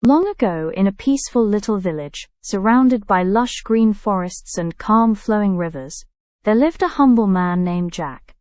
Long ago, in a peaceful little village, surrounded by lush green forests and calm flowing rivers, there lived a humble man named Jack.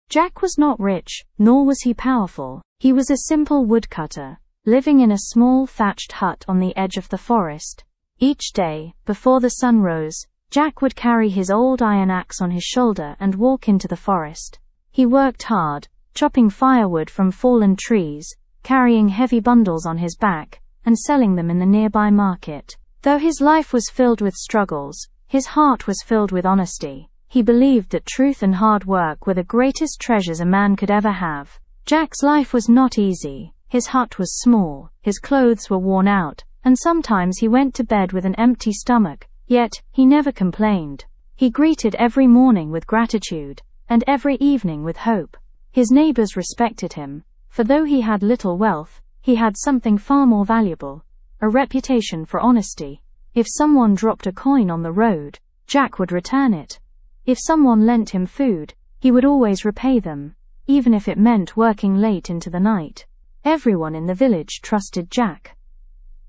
Jack was not rich, nor was he powerful. He was a simple woodcutter, living in a small thatched hut on the edge of the forest. Each day, before the sun rose, Jack would carry his old iron axe on his shoulder and walk into the forest. He worked hard, chopping firewood from fallen trees, carrying heavy bundles on his back, and selling them in the nearby market. Though his life was filled with struggles, his heart was filled with honesty. He believed that truth and hard work were the greatest treasures a man could ever have. Jack's life was not easy. His hut was small, his clothes were worn out, and sometimes he went to bed with an empty stomach, yet he never complained. He greeted every morning with gratitude, and every evening with hope. His neighbors respected him, for though he had little wealth, he had something far more valuable, a reputation for honesty. If someone dropped a coin on the road, Jack would return it. If someone lent him food, he would always repay them, even if it meant working late into the night. Everyone in the village trusted Jack.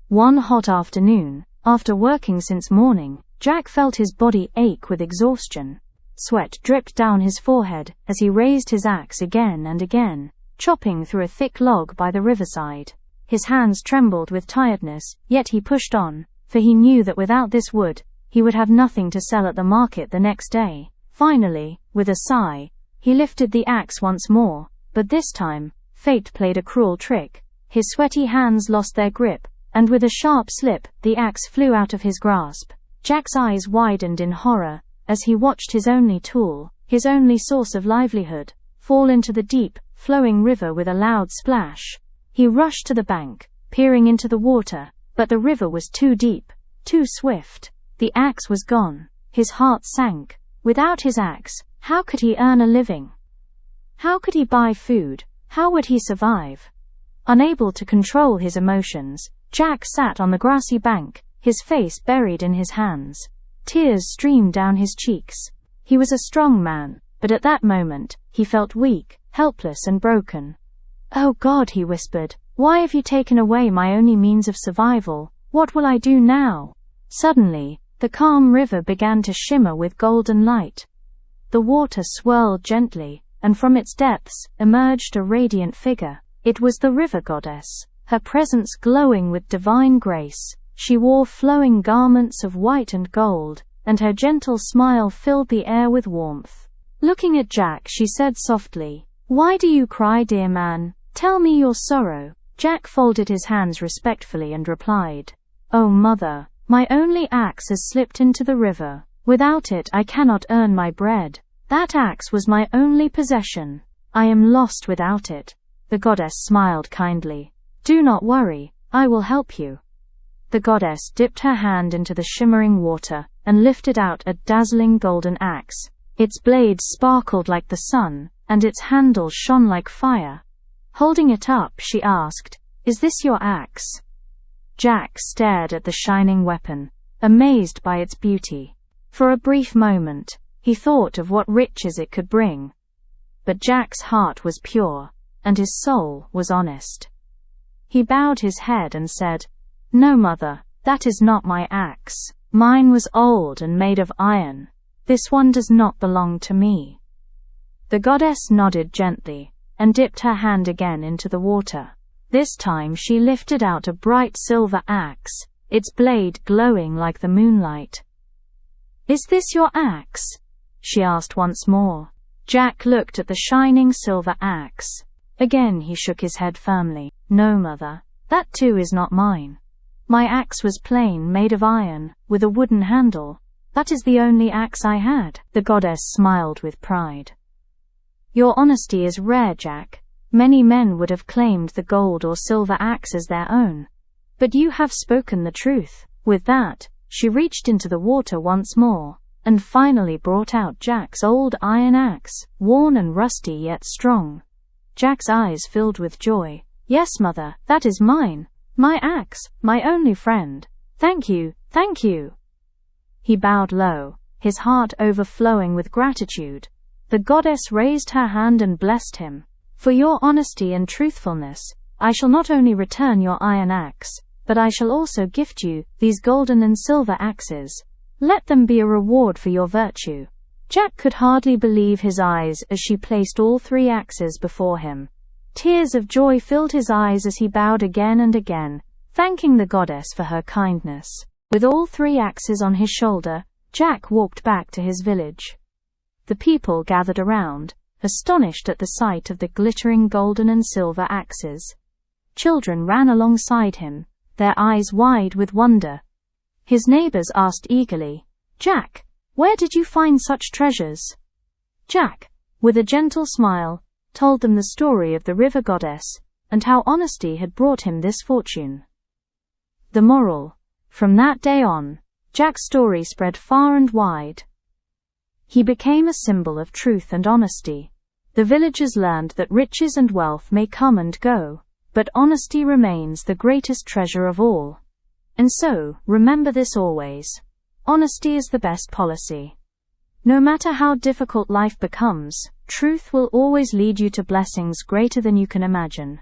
One hot afternoon, after working since morning, Jack felt his body ache with exhaustion. Sweat dripped down his forehead as he raised his axe again and again, chopping through a thick log by the riverside. His hands trembled with tiredness, yet he pushed on, for he knew that without this wood, he would have nothing to sell at the market the next day. Finally, with a sigh, he lifted the axe once more, but this time, fate played a cruel trick. His sweaty hands lost their grip, and with a sharp slip, the axe flew out of his grasp. Jack's eyes widened in horror as he watched his only tool, his only source of livelihood, fall into the deep, flowing river with a loud splash. He rushed to the bank, peering into the water, but the river was too deep, too swift. The axe was gone. His heart sank. Without his axe, how could he earn a living? How could he buy food? How would he survive? Unable to control his emotions, Jack sat on the grassy bank, his face buried in his hands. Tears streamed down his cheeks. He was a strong man, but at that moment, he felt weak, helpless and broken. "Oh God," he whispered, "why have you taken away my only means of survival? What will I do now?" Suddenly, the calm river began to shimmer with golden light. The water swirled gently, and from its depths emerged a radiant figure. It was the river goddess, her presence glowing with divine grace. She wore flowing garments of white and gold, and her gentle smile filled the air with warmth. Looking at Jack, she said softly, "Why do you cry, dear man? Tell me your sorrow." Jack folded his hands respectfully and replied, "Oh mother, my only axe has slipped into the river. Without it I cannot earn my bread. That axe was my only possession. I am lost without it." The goddess smiled kindly. "Do not worry, I will help you." The goddess dipped her hand into the shimmering water and lifted out a dazzling golden axe. Its blade sparkled like the sun, and its handle shone like fire. Holding it up, she asked, "Is this your axe?" Jack stared at the shining weapon, amazed by its beauty. For a brief moment, he thought of what riches it could bring. But Jack's heart was pure, and his soul was honest. He bowed his head and said, "No, mother, that is not my axe. Mine was old and made of iron. This one does not belong to me." The goddess nodded gently, and dipped her hand again into the water. This time she lifted out a bright silver axe, its blade glowing like the moonlight. "Is this your axe?" she asked once more. Jack looked at the shining silver axe. Again he shook his head firmly. "No, mother, that too is not mine. My axe was plain, made of iron, with a wooden handle. That is the only axe I had." The goddess smiled with pride. "Your honesty is rare, Jack. Many men would have claimed the gold or silver axe as their own. But you have spoken the truth." With that, she reached into the water once more, and finally brought out Jack's old iron axe, worn and rusty yet strong. Jack's eyes filled with joy. "Yes, mother, that is mine. My axe, my only friend. Thank you, thank you." He bowed low, his heart overflowing with gratitude. The goddess raised her hand and blessed him. "For your honesty and truthfulness, I shall not only return your iron axe, but I shall also gift you these golden and silver axes. Let them be a reward for your virtue." Jack could hardly believe his eyes as she placed all 3 axes before him. Tears of joy filled his eyes as he bowed again and again, thanking the goddess for her kindness. With all 3 axes on his shoulder, Jack walked back to his village. The people gathered around, astonished at the sight of the glittering golden and silver axes. Children ran alongside him, their eyes wide with wonder. His neighbors asked eagerly, "Jack, where did you find such treasures?" Jack, with a gentle smile, told them the story of the river goddess, and how honesty had brought him this fortune. The moral: from that day on, Jack's story spread far and wide. He became a symbol of truth and honesty. The villagers learned that riches and wealth may come and go, but honesty remains the greatest treasure of all. And so, remember this always: honesty is the best policy. No matter how difficult life becomes, truth will always lead you to blessings greater than you can imagine.